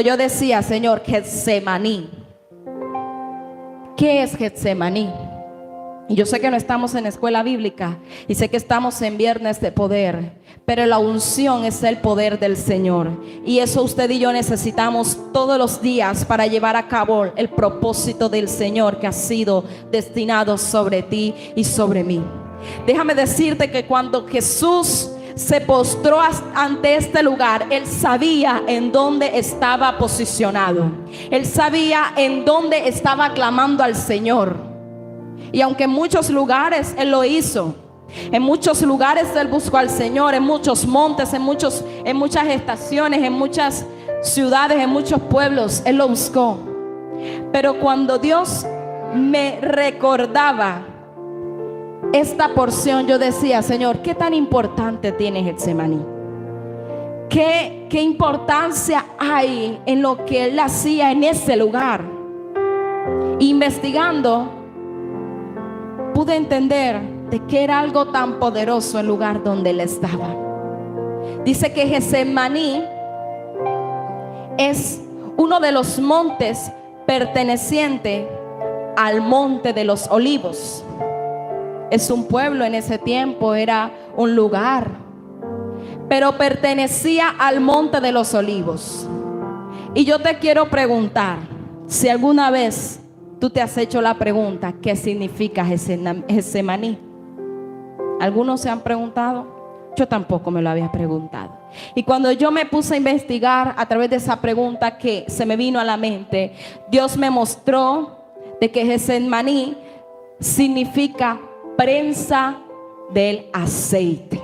Yo decía, Señor, Getsemaní. ¿Qué es Getsemaní? Y yo sé que no estamos en escuela bíblica y sé que estamos en viernes de poder, pero la unción es el poder del Señor, y eso usted y yo necesitamos todos los días para llevar a cabo el propósito del Señor que ha sido destinado sobre ti y sobre mí. Déjame decirte que cuando Jesús se postró ante este lugar, Él sabía en dónde estaba posicionado. Él sabía en dónde estaba clamando al Señor. Y aunque en muchos lugares Él lo hizo, en muchos lugares Él buscó al Señor, en muchos montes, en muchas estaciones, en muchas ciudades, en muchos pueblos, Él lo buscó. Pero cuando Dios me recordaba esta porción, yo decía, Señor, ¿qué tan importante tiene Getsemaní? ¿Qué importancia hay en lo que Él hacía en ese lugar? Investigando, pude entender de que era algo tan poderoso el lugar donde Él estaba. Dice que Getsemaní es uno de los montes perteneciente al Monte de los Olivos. Es un pueblo en ese tiempo, era un lugar, pero pertenecía al Monte de los Olivos. Y yo te quiero preguntar, si alguna vez tú te has hecho la pregunta, ¿qué significa Getsemaní? ¿Algunos se han preguntado? Yo tampoco me lo había preguntado. Y cuando yo me puse a investigar a través de esa pregunta que se me vino a la mente, Dios me mostró de que Getsemaní significa prensa del aceite.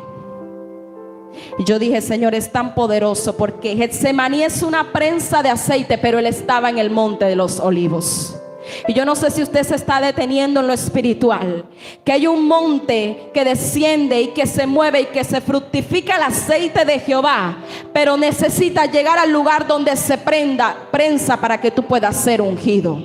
Y yo dije, Señor, es tan poderoso porque Getsemaní es una prensa de aceite, pero Él estaba en el Monte de los Olivos. Y yo no sé si usted se está deteniendo en lo espiritual, que hay un monte que desciende y que se mueve y que se fructifica el aceite de Jehová, pero necesita llegar al lugar donde se prensa para que tú puedas ser ungido.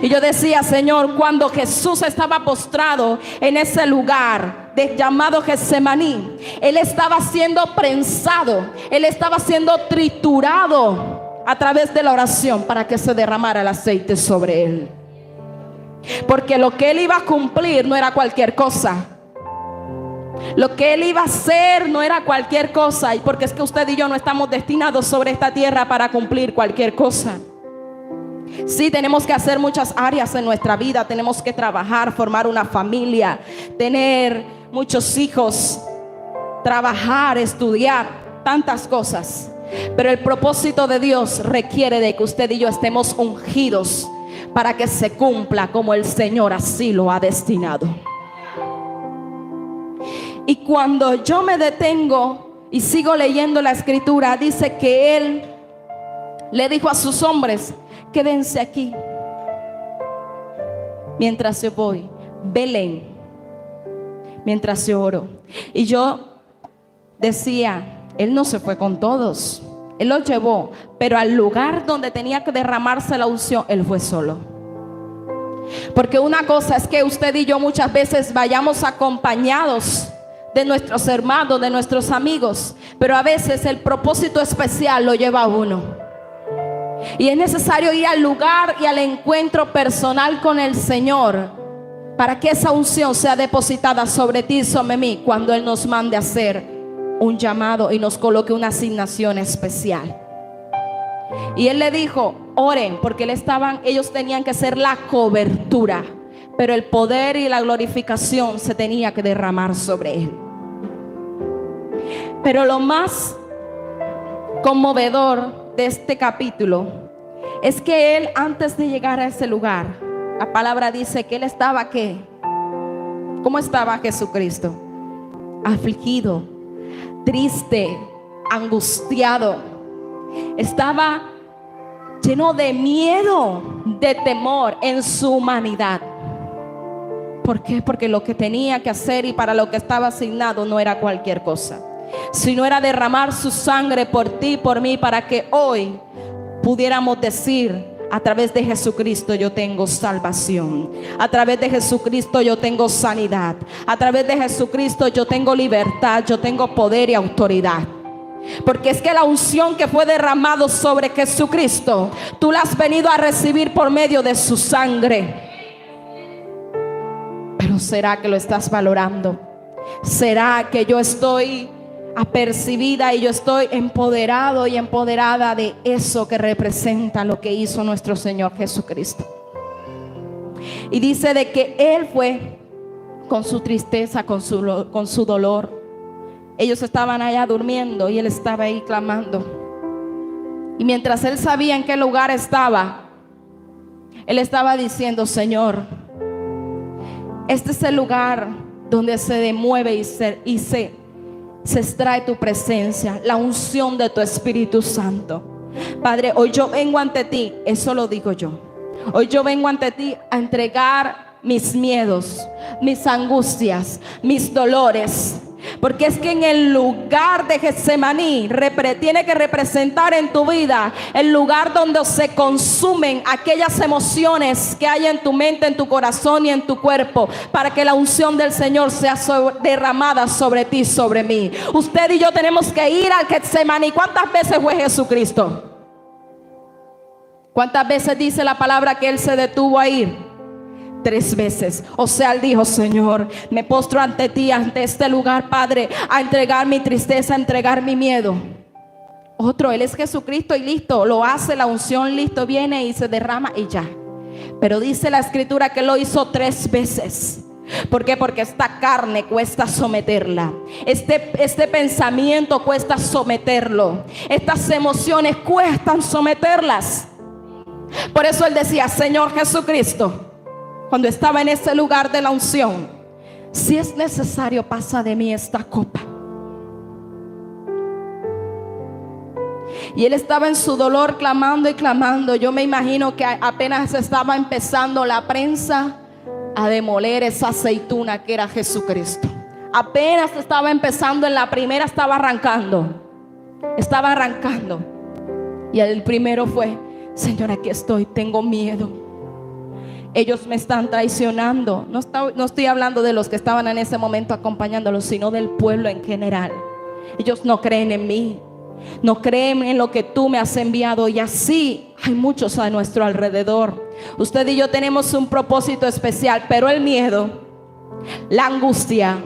Y yo decía, Señor, cuando Jesús estaba postrado en ese lugar llamado Getsemaní, Él estaba siendo prensado, Él estaba siendo triturado a través de la oración para que se derramara el aceite sobre Él. Porque lo que Él iba a cumplir no era cualquier cosa. Lo que Él iba a hacer no era cualquier cosa. Y porque es que usted y yo no estamos destinados sobre esta tierra para cumplir cualquier cosa. Sí, tenemos que hacer muchas áreas en nuestra vida. Tenemos que trabajar, formar una familia, tener muchos hijos, trabajar, estudiar, tantas cosas. Pero el propósito de Dios requiere de que usted y yo estemos ungidos para que se cumpla como el Señor así lo ha destinado. Y cuando yo me detengo y sigo leyendo la escritura, dice que Él le dijo a sus hombres: quédense aquí mientras yo voy, velen mientras yo oro. Y yo decía, Él no se fue con todos, Él los llevó, pero al lugar donde tenía que derramarse la unción, Él fue solo. Porque una cosa es que usted y yo muchas veces vayamos acompañados de nuestros hermanos, de nuestros amigos, pero a veces el propósito especial lo lleva a uno. Y es necesario ir al lugar y al encuentro personal con el Señor para que esa unción sea depositada sobre ti y sobre mí cuando Él nos mande a hacer un llamado y nos coloque una asignación especial. Y Él le dijo, oren, porque ellos tenían que ser la cobertura, pero el poder y la glorificación se tenía que derramar sobre Él. Pero lo más conmovedor de este capítulo es que Él, antes de llegar a ese lugar, la palabra dice que Él estaba, ¿qué? ¿Cómo estaba Jesucristo? Afligido, triste, angustiado. Estaba lleno de miedo, de temor en su humanidad. ¿Por qué? Porque lo que tenía que hacer y para lo que estaba asignado no era cualquier cosa, sino era derramar su sangre por ti y por mí, para que hoy pudiéramos decir: a través de Jesucristo yo tengo salvación, a través de Jesucristo yo tengo sanidad, a través de Jesucristo yo tengo libertad, yo tengo poder y autoridad. Porque es que la unción que fue derramado sobre Jesucristo, tú la has venido a recibir por medio de su sangre. Pero ¿será que lo estás valorando? ¿Será que yo estoy apercibida y yo estoy empoderado y empoderada de eso que representa lo que hizo nuestro Señor Jesucristo? Y dice de que Él fue con su tristeza, con su dolor. Ellos estaban allá durmiendo y Él estaba ahí clamando. Y mientras Él sabía en qué lugar estaba, Él estaba diciendo: Señor, este es el lugar donde se demueve y se extrae tu presencia, la unción de tu Espíritu Santo. Padre, hoy yo vengo ante ti, eso lo digo yo. Hoy yo vengo ante ti a entregar mis miedos, mis angustias, mis dolores. Porque es que en el lugar de Getsemaní tiene que representar en tu vida el lugar donde se consumen aquellas emociones que hay en tu mente, en tu corazón y en tu cuerpo, para que la unción del Señor sea derramada sobre ti, sobre mí. Usted y yo tenemos que ir al Getsemaní. ¿Cuántas veces fue Jesucristo? ¿Cuántas veces dice la palabra que Él se detuvo a ir? 3 veces. O sea, Él dijo: Señor, me postro ante ti, ante este lugar, Padre, a entregar mi tristeza, a entregar mi miedo. Otro, Él es Jesucristo y listo, lo hace la unción, listo, viene y se derrama y ya. Pero dice la Escritura que lo hizo 3 veces. ¿Por qué? Porque esta carne cuesta someterla. Este pensamiento cuesta someterlo. Estas emociones cuestan someterlas. Por eso Él decía: Señor Jesucristo, cuando estaba en ese lugar de la unción, si es necesario, pasa de mí esta copa. Y Él estaba en su dolor clamando y clamando. Yo me imagino que apenas estaba empezando la prensa a demoler esa aceituna que era Jesucristo. Apenas estaba empezando, en la primera estaba arrancando. Y el primero fue: Señor, aquí estoy, tengo miedo. Ellos me están traicionando. No estoy hablando de los que estaban en ese momento acompañándolos, sino del pueblo en general. Ellos no creen en mí, no creen en lo que tú me has enviado. Y así hay muchos a nuestro alrededor. Usted y yo tenemos un propósito especial, pero el miedo, la angustia,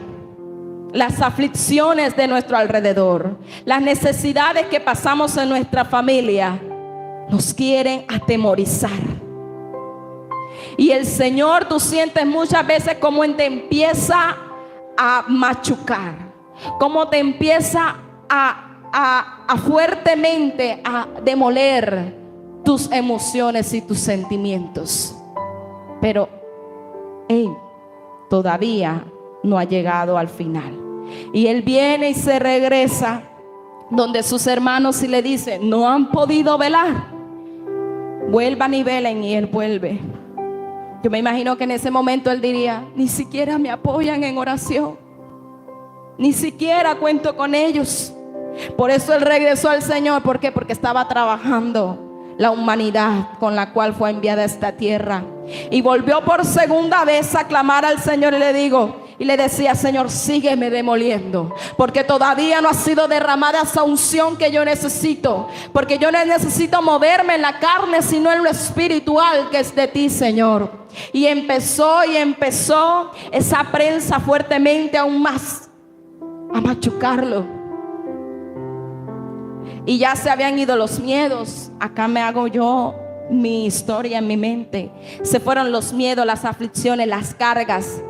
las aflicciones de nuestro alrededor, las necesidades que pasamos en nuestra familia, nos quieren atemorizar. Y el Señor, tú sientes muchas veces como te empieza a machucar, como te empieza a fuertemente a demoler tus emociones y tus sentimientos. Pero Él todavía no ha llegado al final. Y Él viene y se regresa donde sus hermanos y le dicen: no han podido velar, vuelvan y velen. Y Él vuelve. Yo me imagino que en ese momento Él diría: ni siquiera me apoyan en oración, ni siquiera cuento con ellos. Por eso Él regresó al Señor. ¿Por qué? Porque estaba trabajando la humanidad con la cual fue enviada a esta tierra. Y volvió por segunda vez a clamar al Señor y le decía: Señor, sígueme demoliendo, porque todavía no ha sido derramada esa unción que yo necesito. Porque yo no necesito moverme en la carne, sino en lo espiritual que es de ti, Señor. Y empezó esa prensa fuertemente aún más a machucarlo. Y ya se habían ido los miedos. Acá me hago yo mi historia en mi mente. Se fueron los miedos, las aflicciones, las cargas,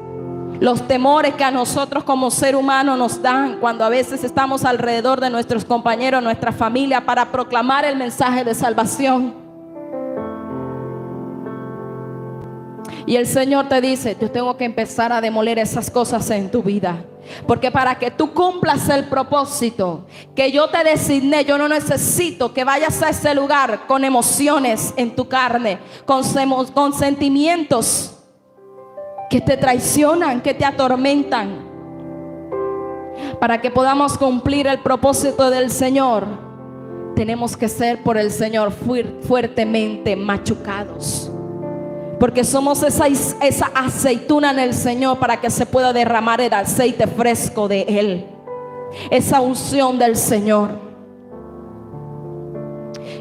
los temores que a nosotros como ser humano nos dan cuando a veces estamos alrededor de nuestros compañeros, nuestra familia, para proclamar el mensaje de salvación. Y el Señor te dice: yo tengo que empezar a demoler esas cosas en tu vida. Porque para que tú cumplas el propósito que yo te designé, yo no necesito que vayas a ese lugar con emociones en tu carne, con sentimientos que te traicionan, que te atormentan. Para que podamos cumplir el propósito del Señor, tenemos que ser por el Señor fuertemente machucados. Porque somos esa aceituna en el Señor, para que se pueda derramar el aceite fresco de Él, esa unción del Señor.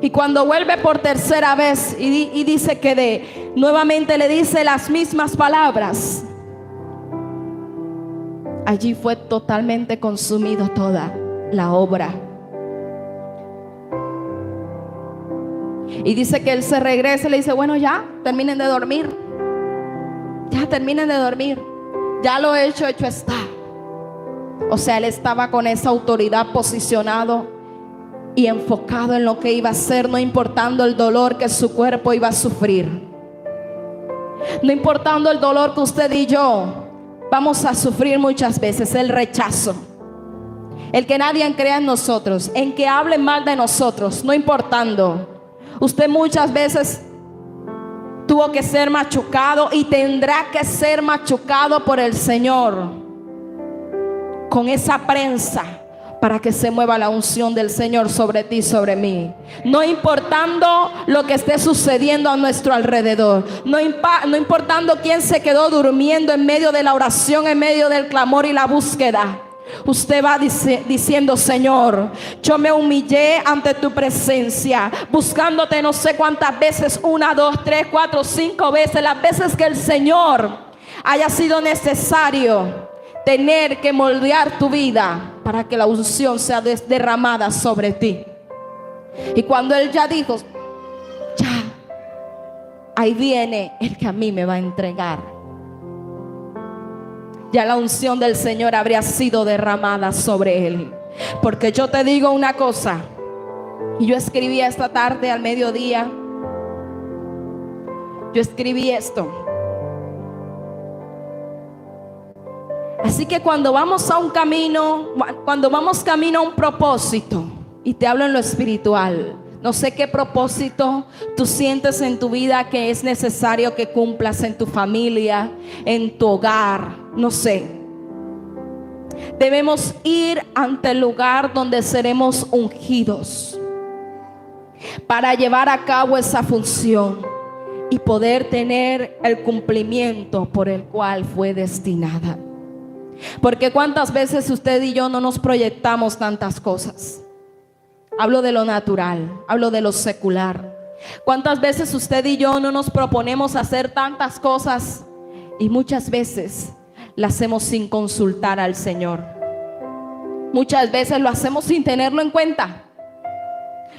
Y cuando vuelve por tercera vez y dice que nuevamente le dice las mismas palabras, allí fue totalmente consumido toda la obra. Y dice que él se regresa y le dice: bueno, ya, terminen de dormir. Ya terminen de dormir. Ya lo hecho está. O sea, él estaba con esa autoridad posicionado y enfocado en lo que iba a hacer, no importando el dolor que su cuerpo iba a sufrir, no importando el dolor que usted y yo vamos a sufrir muchas veces, el rechazo, el que nadie crea en nosotros, en que hablen mal de nosotros, no importando. Usted muchas veces tuvo que ser machucado y tendrá que ser machucado por el Señor con esa prensa, para que se mueva la unción del Señor sobre ti, sobre mí. No importando lo que esté sucediendo a nuestro alrededor, no importando quién se quedó durmiendo en medio de la oración, en medio del clamor y la búsqueda. Usted va diciendo: Señor, yo me humillé ante tu presencia, buscándote no sé cuántas veces, 1, 2, 3, 4, 5 veces, las veces que el Señor haya sido necesario tener que moldear tu vida para que la unción sea derramada sobre ti. Y cuando él ya dijo: ya, ahí viene el que a mí me va a entregar, ya la unción del Señor habría sido derramada sobre él. Porque yo te digo una cosa, y yo escribí esta tarde al mediodía, yo escribí esto. Así que cuando vamos a un camino, cuando vamos camino a un propósito, y te hablo en lo espiritual, no sé qué propósito tú sientes en tu vida que es necesario que cumplas en tu familia, en tu hogar, no sé. Debemos ir ante el lugar donde seremos ungidos para llevar a cabo esa función y poder tener el cumplimiento por el cual fue destinada. Porque cuántas veces usted y yo no nos proyectamos tantas cosas. Hablo de lo natural, hablo de lo secular. Cuántas veces usted y yo no nos proponemos hacer tantas cosas y muchas veces las hacemos sin consultar al Señor. Muchas veces lo hacemos sin tenerlo en cuenta.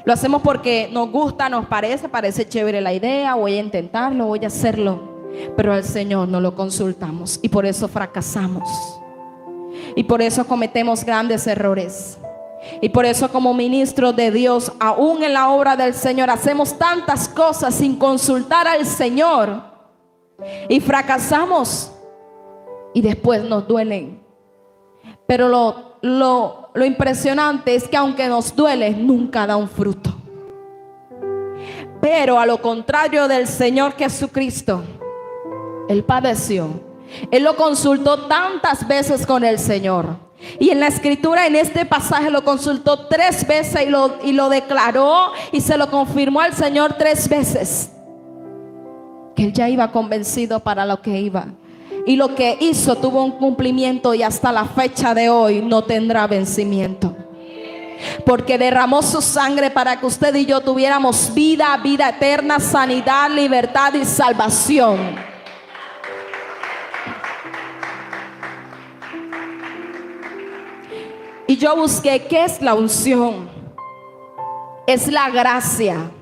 Lo hacemos porque nos gusta, nos parece chévere la idea, voy a intentarlo, voy a hacerlo. Pero al Señor no lo consultamos y por eso fracasamos. Y por eso cometemos grandes errores. Y por eso como ministros de Dios, aún en la obra del Señor, hacemos tantas cosas sin consultar al Señor. Y fracasamos. Y después nos duelen. Pero lo impresionante es que aunque nos duele, nunca da un fruto. Pero a lo contrario del Señor Jesucristo, Él padeció. Él lo consultó tantas veces con el Señor. Y en la escritura, en este pasaje, lo consultó 3 veces y lo declaró y se lo confirmó al Señor 3 veces. Que él ya iba convencido para lo que iba. Y lo que hizo tuvo un cumplimiento y hasta la fecha de hoy no tendrá vencimiento. Porque derramó su sangre para que usted y yo tuviéramos vida, vida eterna, sanidad, libertad y salvación. Y yo busqué qué es la unción. Es la gracia.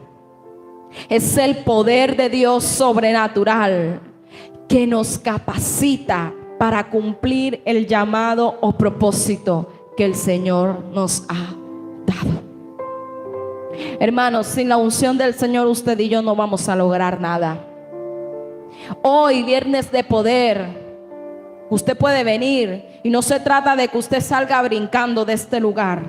Es el poder de Dios sobrenatural que nos capacita para cumplir el llamado o propósito que el Señor nos ha dado. Hermanos, sin la unción del Señor usted y yo no vamos a lograr nada. Hoy, viernes de poder, usted puede venir y no se trata de que usted salga brincando de este lugar.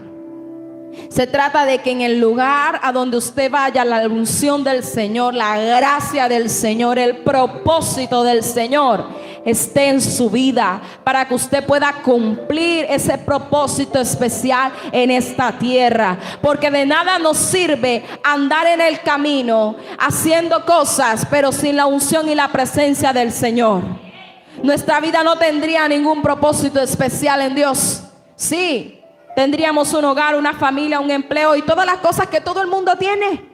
Se trata de que en el lugar a donde usted vaya, la unción del Señor, la gracia del Señor, el propósito del Señor esté en su vida para que usted pueda cumplir ese propósito especial en esta tierra. Porque de nada nos sirve andar en el camino haciendo cosas, pero sin la unción y la presencia del Señor. Nuestra vida no tendría ningún propósito especial en Dios. Sí, tendríamos un hogar, una familia, un empleo y todas las cosas que todo el mundo tiene.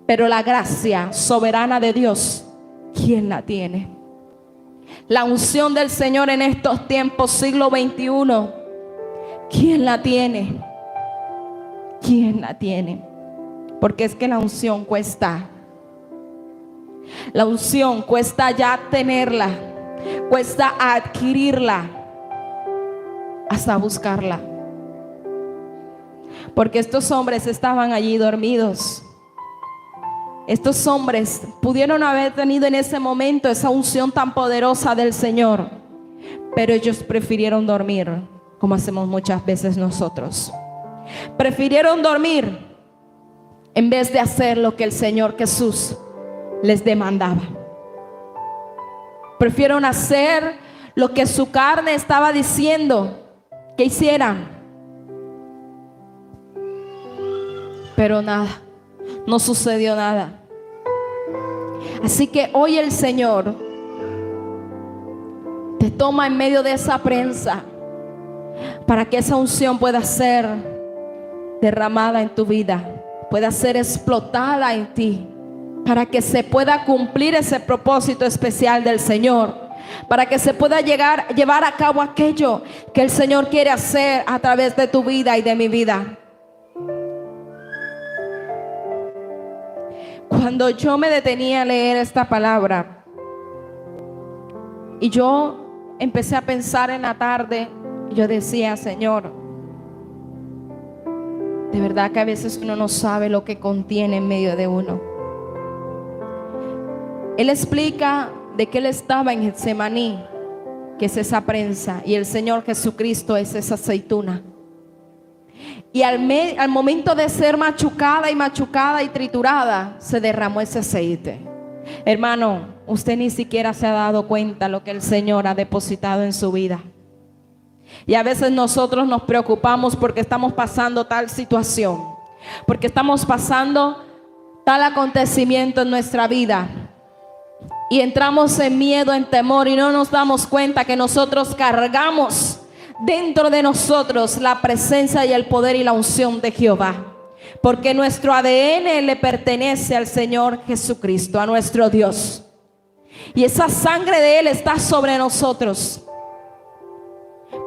Pero la gracia soberana de Dios, ¿quién la tiene? La unción del Señor en estos tiempos, siglo XXI, ¿quién la tiene? ¿Quién la tiene? Porque es que la unción cuesta. La unción cuesta ya tenerla, cuesta adquirirla, hasta buscarla. Porque estos hombres estaban allí dormidos. Estos hombres pudieron haber tenido en ese momento esa unción tan poderosa del Señor, pero ellos prefirieron dormir, como hacemos muchas veces nosotros. Prefirieron dormir en vez de hacer lo que el Señor Jesús les demandaba. Prefirieron hacer lo que su carne estaba diciendo que hicieran. Pero nada, no sucedió nada. Así que hoy el Señor te toma en medio de esa prensa para que esa unción pueda ser derramada en tu vida, pueda ser explotada en ti, para que se pueda cumplir ese propósito especial del Señor, para que se pueda llevar a cabo aquello que el Señor quiere hacer a través de tu vida y de mi vida. Cuando yo me detenía a leer esta palabra y yo empecé a pensar en la tarde, yo decía: Señor, de verdad que a veces uno no sabe lo que contiene en medio de uno. Él explica de que él estaba en Getsemaní, que es esa prensa, y el Señor Jesucristo es esa aceituna. Y al momento de ser machucada y triturada, se derramó ese aceite. Hermano, usted ni siquiera se ha dado cuenta lo que el Señor ha depositado en su vida. Y a veces nosotros nos preocupamos porque estamos pasando tal situación, porque estamos pasando tal acontecimiento en nuestra vida, y entramos en miedo, en temor, y no nos damos cuenta que nosotros cargamos dentro de nosotros la presencia y el poder y la unción de Jehová, porque nuestro ADN le pertenece al Señor Jesucristo, a nuestro Dios, y esa sangre de Él está sobre nosotros.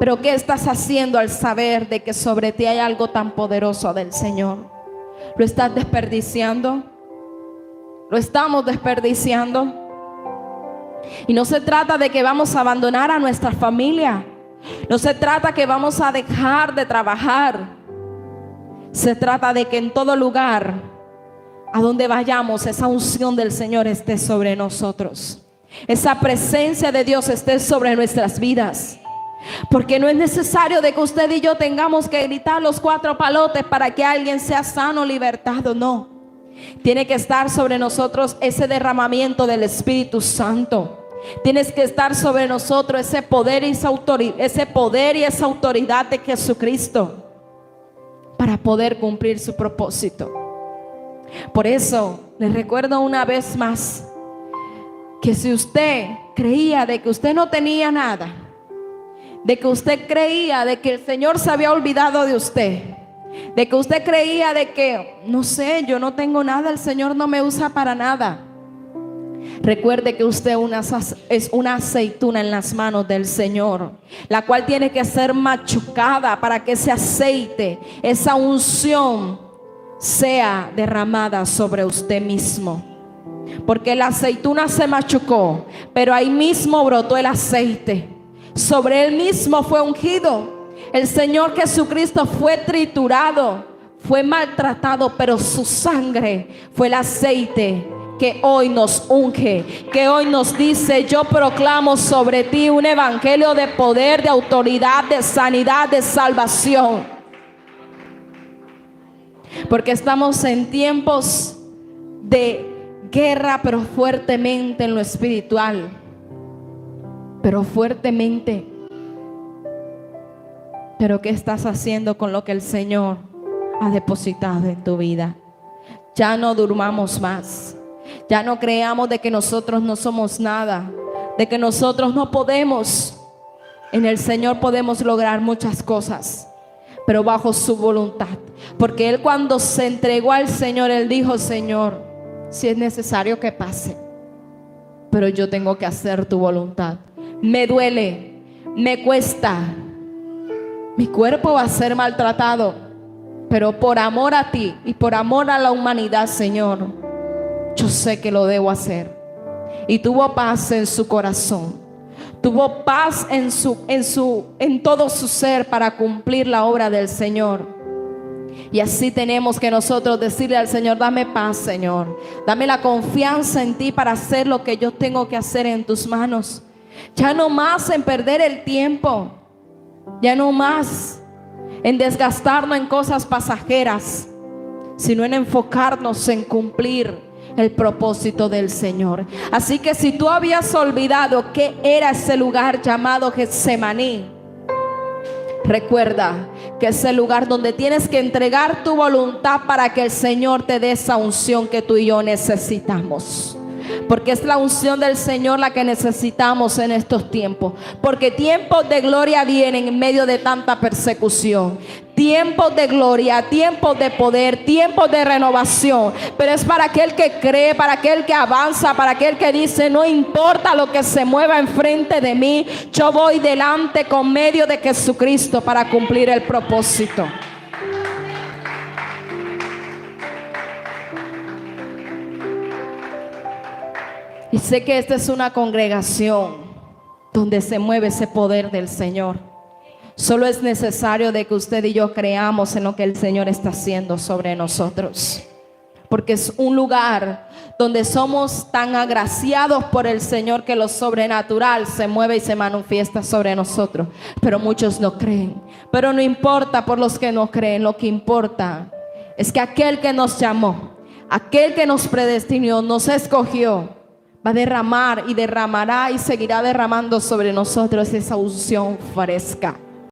Pero ¿qué estás haciendo al saber de que sobre ti hay algo tan poderoso del Señor? ¿Lo estás desperdiciando? ¿Lo estamos desperdiciando? Y no se trata de que vamos a abandonar a nuestra familia. No se trata que vamos a dejar de trabajar. Se trata de que en todo lugar a donde vayamos, esa unción del Señor esté sobre nosotros. Esa presencia de Dios esté sobre nuestras vidas. Porque no es necesario de que usted y yo tengamos que gritar los 4 palotes para que alguien sea sano, libertado. No. Tiene que estar sobre nosotros ese derramamiento del Espíritu Santo. Tienes que estar sobre nosotros ese poder y esa autoridad de Jesucristo para poder cumplir su propósito. Por eso les recuerdo una vez más que si usted creía de que usted no tenía nada, de que usted creía de que el Señor se había olvidado de usted, de que usted creía de que, no sé, yo no tengo nada, el Señor no me usa para nada, recuerde que usted es una aceituna en las manos del Señor, la cual tiene que ser machucada para que ese aceite, esa unción sea derramada sobre usted mismo. Porque la aceituna se machucó, pero ahí mismo brotó el aceite. Sobre él mismo fue ungido. El Señor Jesucristo fue triturado, fue maltratado, pero su sangre fue el aceite que hoy nos unge, que hoy nos dice: yo proclamo sobre ti un evangelio de poder, de autoridad, de sanidad, de salvación. Porque estamos en tiempos de guerra, pero fuertemente en lo espiritual, pero fuertemente. Pero ¿qué estás haciendo con lo que el Señor ha depositado en tu vida? Ya no durmamos más. Ya no creamos de que nosotros no somos nada, de que nosotros no podemos. En el Señor podemos lograr muchas cosas, pero bajo su voluntad. Porque Él, cuando se entregó al Señor, Él dijo: Señor, si es necesario que pase, pero yo tengo que hacer tu voluntad. Me duele, me cuesta, mi cuerpo va a ser maltratado, pero por amor a ti y por amor a la humanidad, Señor, yo sé que lo debo hacer. Y tuvo paz en su corazón, tuvo paz en todo su ser para cumplir la obra del Señor. Y así tenemos que nosotros decirle al Señor: dame paz, Señor, dame la confianza en ti para hacer lo que yo tengo que hacer en tus manos. Ya no más en perder el tiempo, ya no más en desgastarnos en cosas pasajeras, sino en enfocarnos en cumplir el propósito del Señor. Así que si tú habías olvidado qué era ese lugar llamado Getsemaní, recuerda que es el lugar donde tienes que entregar tu voluntad para que el Señor te dé esa unción que tú y yo necesitamos. Porque es la unción del Señor la que necesitamos en estos tiempos. Porque tiempos de gloria vienen en medio de tanta persecución. Tiempos de gloria, tiempos de poder, tiempos de renovación. Pero es para aquel que cree, para aquel que avanza, para aquel que dice: no importa lo que se mueva enfrente de mí, yo voy delante con medio de Jesucristo para cumplir el propósito. Y sé que esta es una congregación donde se mueve ese poder del Señor. Solo es necesario de que usted y yo creamos en lo que el Señor está haciendo sobre nosotros. Porque es un lugar donde somos tan agraciados por el Señor que lo sobrenatural se mueve y se manifiesta sobre nosotros. Pero muchos no creen. Pero no importa por los que no creen, lo que importa es que aquel que nos llamó, aquel que nos predestinó, nos escogió, va a derramar y derramará y seguirá derramando sobre nosotros esa unción fresca.